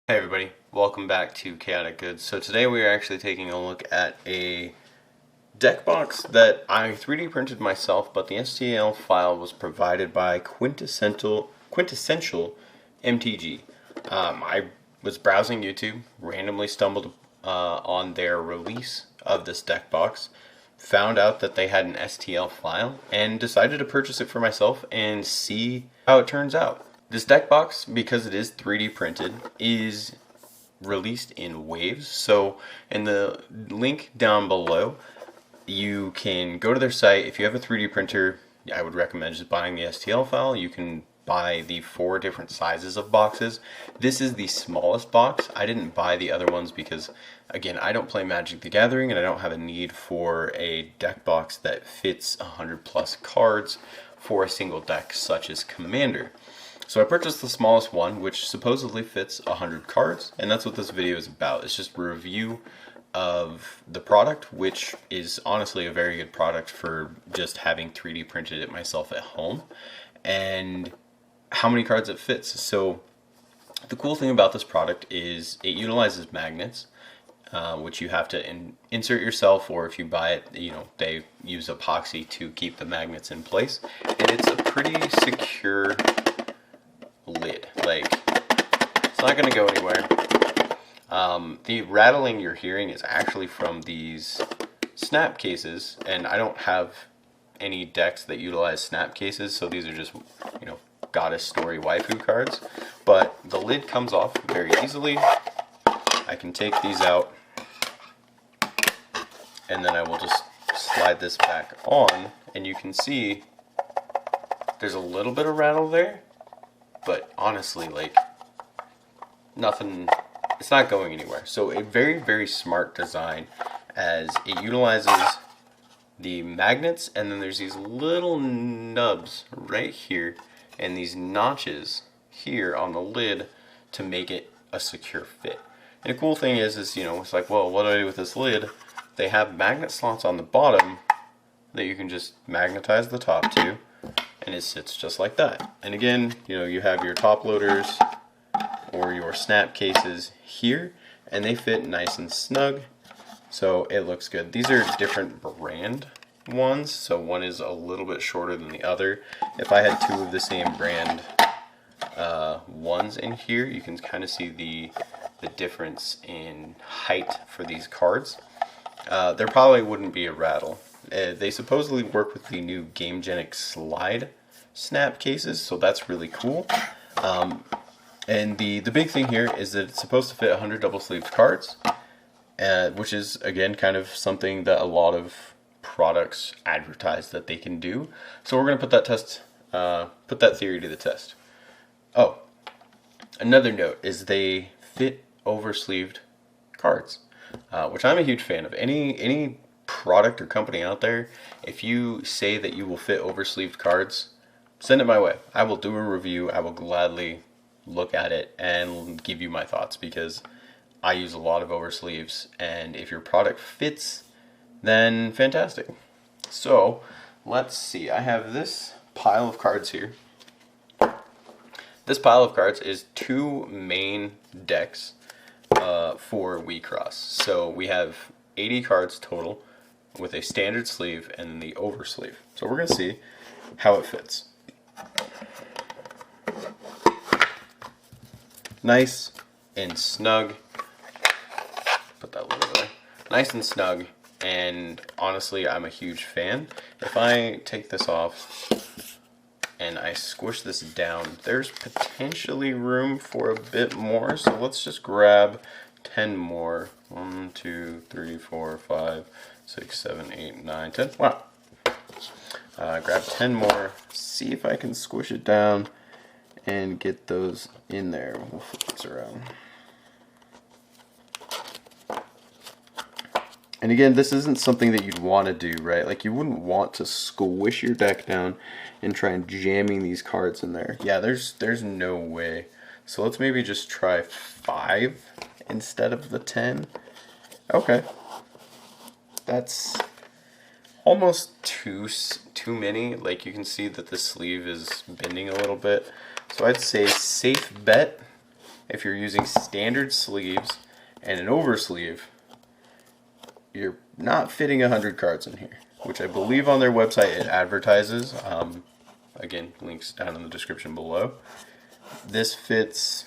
Hey everybody, welcome back to Chaotic Goods. So today we are actually taking a look at a deck box that I 3D printed myself, but the STL file was provided by Quintessential MTG. I was browsing YouTube, randomly stumbled on their release of this deck box, found out that they had an STL file, and decided to purchase it for myself and see how it turns out. This deck box, because it is 3D printed, is released in waves. So in the link down below, you can go to their site. If you have a 3D printer, I would recommend just buying the STL file. You can buy the 4 different sizes of boxes. This is the smallest box. I didn't buy the other ones because, again, I don't play Magic the Gathering and I don't have a need for a deck box that fits 100 plus cards for a single deck such as Commander. So I purchased the smallest one, which supposedly fits 100 cards, and that's what this video is about. It's just a review of the product, which is honestly a very good product for just having 3D printed it myself at home, and how many cards it fits. So the cool thing about this product is it utilizes magnets, which you have to insert yourself, or if you buy it, they use epoxy to keep the magnets in place, and it's a pretty secure lid. Like, it's not going to go anywhere. The rattling you're hearing is actually from these snap cases, and I don't have any decks that utilize snap cases, so these are just, goddess story waifu cards. But the lid comes off very easily. I can take these out, and then I will just slide this back on, and you can see there's a little bit of rattle there. But honestly, like, nothing, it's not going anywhere. So a very, very smart design, as it utilizes the magnets, and then there's these little nubs right here and these notches here on the lid to make it a secure fit. And the cool thing is it's like, well, what do I do with this lid? They have magnet slots on the bottom that you can just magnetize the top to, and it sits just like that. And again, you have your top loaders or your snap cases here, and they fit nice and snug, so it looks good. These are different brand ones, so one is a little bit shorter than the other. If I had 2 of the same brand ones in here, you can kind of see the difference in height for these cards. There probably wouldn't be a rattle. They supposedly work with the new GameGenic slide snap cases, so that's really cool. And the big thing here is that it's supposed to fit 100 double-sleeved cards, which is, again, kind of something that a lot of products advertise that they can do. So we're going to put that theory to the test. Oh, another note is they fit oversleeved cards, which I'm a huge fan of. Any product or company out there, if you say that you will fit oversleeved cards, send it my way. I will do a review. I will gladly look at it and give you my thoughts, because I use a lot of oversleeves, and if your product fits, then fantastic. So let's see, I have this pile of cards here. This pile of cards is 2 main decks for WeCross. So we have 80 cards total, with a standard sleeve and the oversleeve. So we're going to see how it fits. Nice and snug. Put that little there. Nice and snug, and honestly, I'm a huge fan. If I take this off and I squish this down, there's potentially room for a bit more, so let's just grab 10 more. 1, 2, 3, 4, 5, 6, 7, 8, 9, 10. Wow. Grab 10 more, see if I can squish it down and get those in there. We'll flip this around. And again, this isn't something that you'd want to do, right? Like, you wouldn't want to squish your deck down and try and jamming these cards in there. Yeah, there's no way. So let's maybe just try 5 instead of the 10. Okay. That's almost too many. Like, you can see that the sleeve is bending a little bit. So I'd say safe bet if you're using standard sleeves and an oversleeve, you're not fitting 100 cards in here, which I believe on their website it advertises. Again, links down in the description below. This fits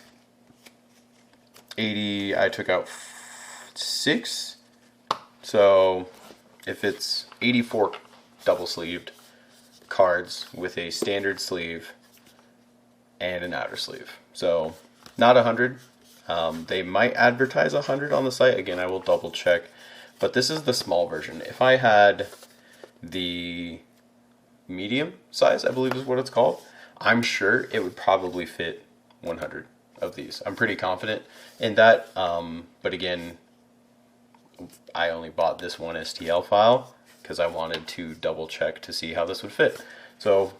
80, I took out 6, so if it's 84 double sleeved cards with a standard sleeve and an outer sleeve. So not 100. They might advertise 100 on the site. Again, I will double check. But this is the small version. If I had the medium size, I believe is what it's called, I'm sure it would probably fit 100 of these. I'm pretty confident in that. But again, I only bought this one STL file because I wanted to double check to see how this would fit. So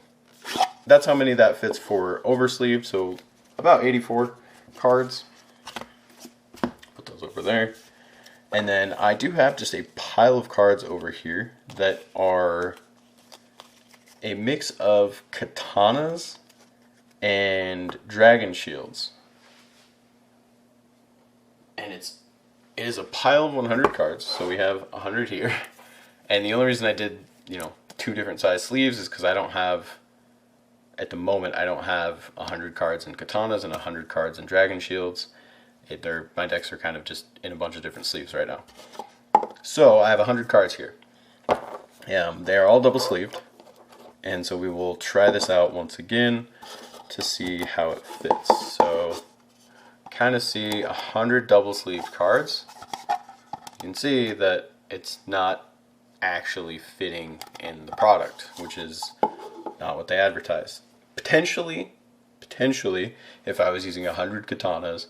that's how many that fits for oversleeve. So about 84 cards. Put those over there. And then I do have just a pile of cards over here that are a mix of katanas and dragon shields. And it is a pile of 100 cards, so we have 100 here. And the only reason I did, 2 different size sleeves is because I don't have, at the moment, I don't have 100 cards in katanas and 100 cards in dragon shields. My decks are kind of just in a bunch of different sleeves right now. So I have 100 cards here. They are all double sleeved, and so we will try this out once again to see how it fits. So kind of see 100 double sleeved cards. You can see that it's not actually fitting in the product, which is not what they advertise. Potentially, if I was using 100 katanas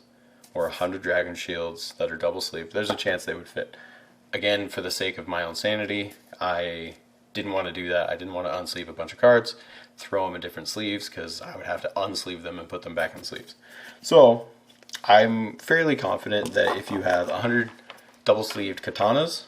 or 100 dragon shields that are double sleeved, there's a chance they would fit. Again, for the sake of my own sanity, I didn't want to do that. I didn't want to unsleeve a bunch of cards, throw them in different sleeves, because I would have to unsleeve them and put them back in sleeves. So I'm fairly confident that if you have 100 double sleeved katanas,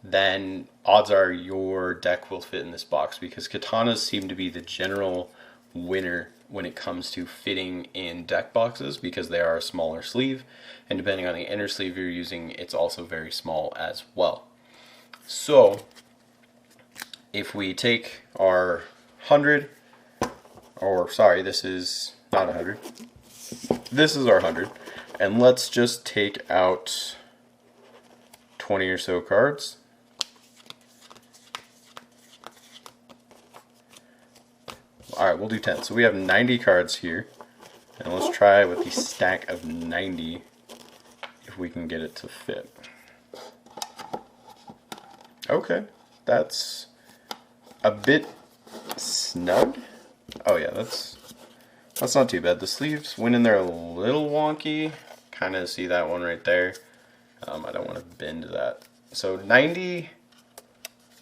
then odds are your deck will fit in this box, because katanas seem to be the general winner when it comes to fitting in deck boxes, because they are a smaller sleeve, and depending on the inner sleeve you're using, it's also very small as well. So if we take our 100, or sorry, this is not 100, this is our 100, and let's just take out 20 or so cards. Alright, we'll do 10. So we have 90 cards here. And let's try with the stack of 90 if we can get it to fit. Okay, that's a bit snug. Oh yeah, that's not too bad. The sleeves went in there a little wonky. Kind of see that one right there. I don't want to bend that. So 90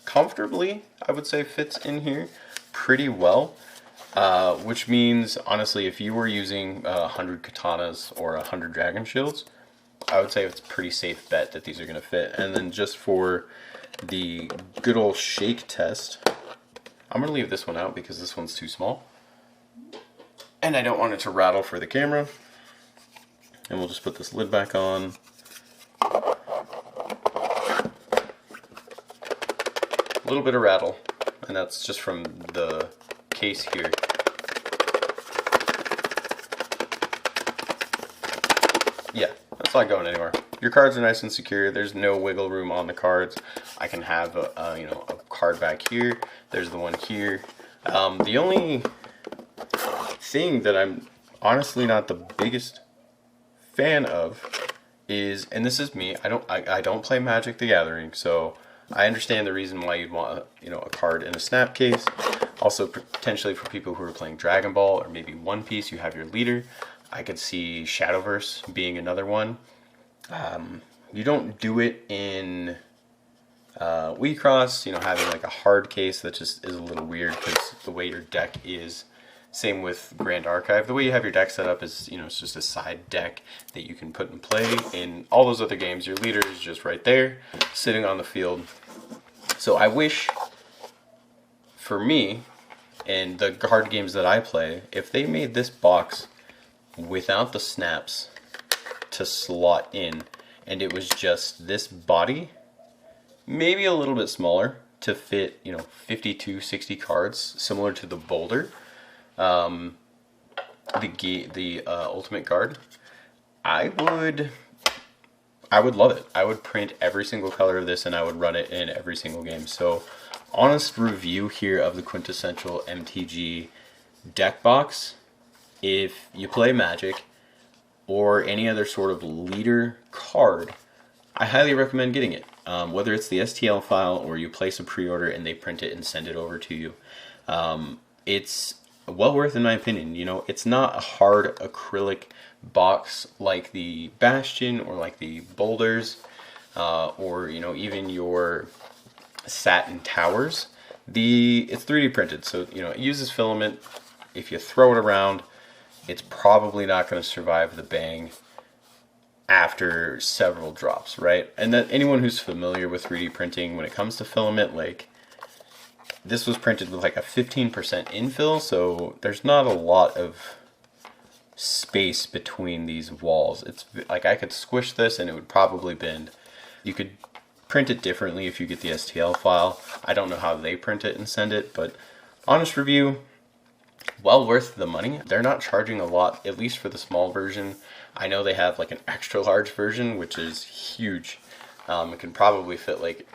comfortably, I would say, fits in here pretty well. Which means, honestly, if you were using 100 katanas or 100 dragon shields, I would say it's a pretty safe bet that these are going to fit. And then just for the good old shake test, I'm going to leave this one out because this one's too small. And I don't want it to rattle for the camera. And we'll just put this lid back on. A little bit of rattle, and that's just from the case here. Yeah, that's not going anywhere. Your cards are nice and secure. There's no wiggle room on the cards. I can have a card back here. There's the one here. The only thing that I'm honestly not the biggest fan of is, and this is me, I don't play Magic the Gathering, so I understand the reason why you'd want a card in a snap case. Also, potentially for people who are playing Dragon Ball or maybe One Piece, you have your leader. I could see Shadowverse being another one. You don't do it in WeCross, having like a hard case that just is a little weird because the way your deck is. Same with Grand Archive. The way you have your deck set up is, it's just a side deck that you can put in play. In all those other games, your leader is just right there, sitting on the field. So I wish, for me, and the card games that I play, if they made this box without the snaps to slot in, and it was just this body, maybe a little bit smaller, to fit, you know, 52, 60 cards, similar to the Boulder, the Ultimate Guard. I would love it. I would print every single color of this, and I would run it in every single game. So, honest review here of the Quintessential MTG deck box. If you play Magic or any other sort of leader card, I highly recommend getting it. Whether it's the STL file or you place a pre-order and they print it and send it over to you, it's well worth, in my opinion. You know, it's not a hard acrylic box like the Bastion or like the Boulders, or, you know, even your Satin Towers. It's 3D printed, so, you know, it uses filament. If you throw it around, it's probably not going to survive the bang after several drops, right? And that anyone who's familiar with 3D printing, when it comes to filament, like, this was printed with like a 15% infill, so there's not a lot of space between these walls. It's like I could squish this and it would probably bend. You could print it differently if you get the STL file. I don't know how they print it and send it, but honest review, well worth the money. They're not charging a lot, at least for the small version. I know they have like an extra large version, which is huge. It can probably fit like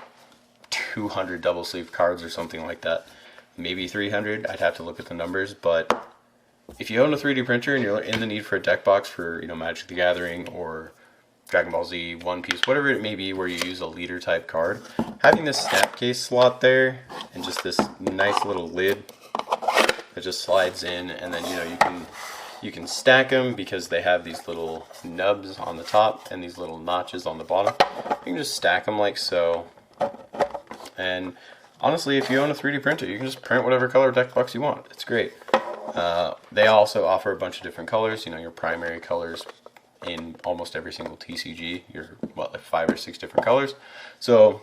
200 double sleeve cards or something like that. Maybe 300. I'd have to look at the numbers, but if you own a 3D printer and you're in the need for a deck box for, you know, Magic the Gathering or Dragon Ball Z, One Piece, whatever it may be, where you use a leader type card, having this snap case slot there and just this nice little lid that just slides in, and then, you know, you can stack them because they have these little nubs on the top and these little notches on the bottom. You can just stack them like so. And honestly, if you own a 3D printer, you can just print whatever color deck box you want. It's great. They also offer a bunch of different colors, you know, your primary colors in almost every single TCG. You're, what, like 5 or 6 different colors. So,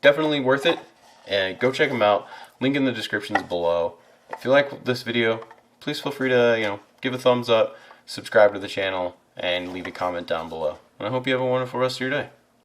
definitely worth it. And go check them out. Link in the descriptions below. If you like this video, please feel free to, you know, give a thumbs up, subscribe to the channel, and leave a comment down below. And I hope you have a wonderful rest of your day.